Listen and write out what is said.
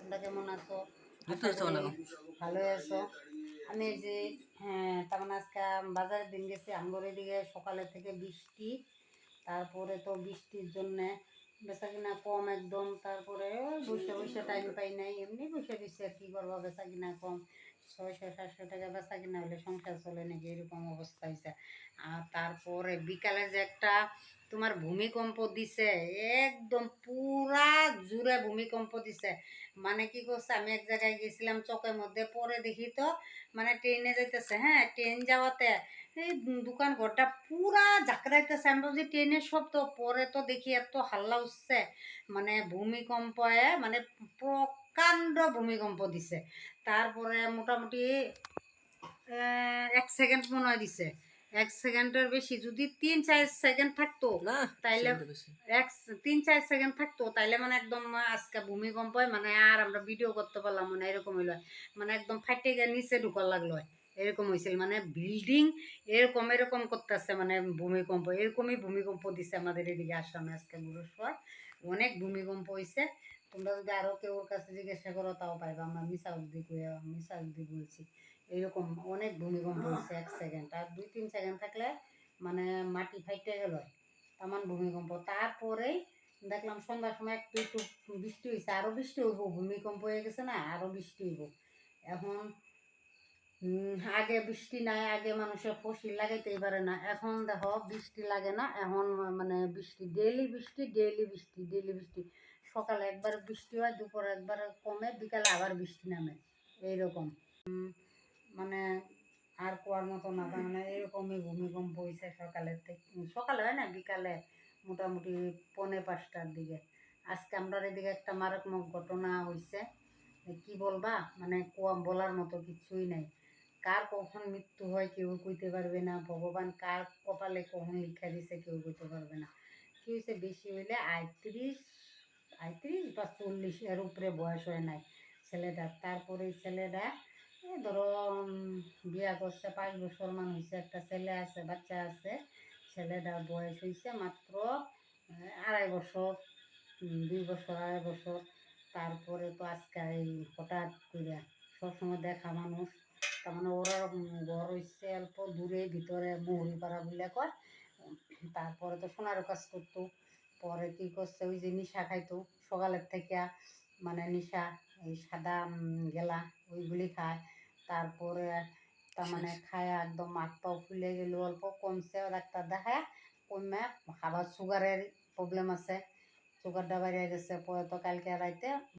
তোমরা কেমন আছো? ঘুরতে আশা যাচ্ছ করি না? ভালো আছো। আমি এই যে তার মানে আজকে বাজারের দিন গেছি, আমগর এদিকে সকালে থেকে বৃষ্টি, তারপরে তো বৃষ্টির জন্যে বেচা কিনা কম একদম। তারপরে ওই বসে বসে টাইম পাই নাই, এমনি বসে দিচ্ছে আর কি করবো, বেচা কিনা কম। 600-700 টাকা বেচা কিনা হলে সংসার চলে নাকি, এরকম অবস্থা হয়েছে। আর তারপরে বিকালে যে একটা তোমার ভূমিকম্প দিছে, একদম পুরা জুড়ে ভূমিকম্প দিছে। মানে কি করছে, আমি এক জায়গায় গেছিলাম চকের মধ্যে, পরে দেখি তো মানে ট্রেনে যাইতেছে, হ্যাঁ ট্রেন যাওয়াতে এই দোকান ঘরটা পুরা ঝাঁকড়াইতেছে। আমি ভাবছি ট্রেনের শব্দ, পরে তো দেখি এত হাল্লা উঠছে, মানে ভূমিকম্পে মানে প্রকাণ্ড ভূমিকম্প দিছে। তারপরে মোটামুটি 1 সেকেন্ড মনে হয় দিছে, 1 সেকেন্ডের বেশি। যদি 3-4 সেকেন্ড থাকতো না, তাইলে সেকেন্ডে বেশি। এক 3-4 সেকেন্ড থাকতো তাইলে মানে একদম আজকে ভূমিকম্প মানে আর আমরা ভিডিও করতে পারলাম না, এরকম হইলো। মানে একদম ফাইটে গিয়ে নিচে ঢুকার লাগলো, এরকম হয়েছিল। মানে বিল্ডিং এরকম এরকম করতেছে, মানে ভূমিকম্প এরকমই ভূমিকম্প দিছে আমাদের এদিকে আসামে আজকে বৃহস্পতিবার। অনেক ভূমিকম্প হয়েছে। তোমরা যদি আরো কেউ ওর কাছে জিজ্ঞাসা করো তাও পাইবা, আমরা মিশা উদ্দি বলছি। এরকম অনেক ভূমিকম্প হয়েছে 1 সেকেন্ড, আর 2-3 সেকেন্ড থাকলে মানে মাটি ফাইটে গেল, তেমন ভূমিকম্প। তারপরেই দেখলাম সন্ধ্যার সময় একটু একটু বৃষ্টি হয়েছে, আরও বৃষ্টি হইব, ভূমিকম্প হয়ে গেছে না, আরও বৃষ্টি হইব এখন। আগে বৃষ্টি নাই, আগে মানুষের ফসল লাগাইতেই পারে না, এখন দেখো বৃষ্টি লাগে না এখন। মানে বৃষ্টি ডেইলি বৃষ্টি, ডেইলি বৃষ্টি, ডেইলি বৃষ্টি। সকালে একবার বৃষ্টি হয়, দুপুরে একবার কমে, বিকালে আবার বৃষ্টি নামে, এইরকম। মানে আর কোয়ার মতো না, মানে এরকমই ভূমিকম্প হয়েছে সকালের থেকে। সকালে হয় না, বিকালে মোটামুটি 4:45টার দিকে। আজকে আমরা এদিকে একটা মারাত্মক ঘটনা হয়েছে, কি বলবা, মানে বলার মতো কিছুই নাই। কার কখন মৃত্যু হয় কেউ কইতে পারবে না, ভগবান কার কপালে কখন লিখা দিছে কেউ কইতে পারবে না। কি হয়েছে, বেশি হইলে 38 বা 40 এর উপরে বয়স হয় নাই ছেলেটার। তারপরে ছেলেটা ধরো বিয়া করছে, 5 বছর মান হয়েছে, একটা ছেলে আছে, বাচ্চা আছে। ছেলেটার বয়স হয়েছে মাত্র 2.5 বছর, 2 বছর 2.5 বছর। তারপরে তো আজকে এই হঠাৎ করে, সবসময় দেখা মানুষ, তার মানে ওরা ঘর হচ্ছে অল্প দূরে, ভিতরে মহুরিপাড়া বলে কয়। তারপরে তো সোনারও কাজ করতো, পরে কি করছে, ওই যে নিশা খাইতো সকালের থেকে, মানে নিশা, এই সাদা গেলা ওইগুলি খায়। তারপরে তার মানে খায় একদম হাত পাও ফুলে গেল, অল্প কমছে, ডাক্তার দেখায় কমে। আবার সুগারের প্রবলেম আছে, সুগারটা বাইরে গেছে। পরে তো কালকে রাইতে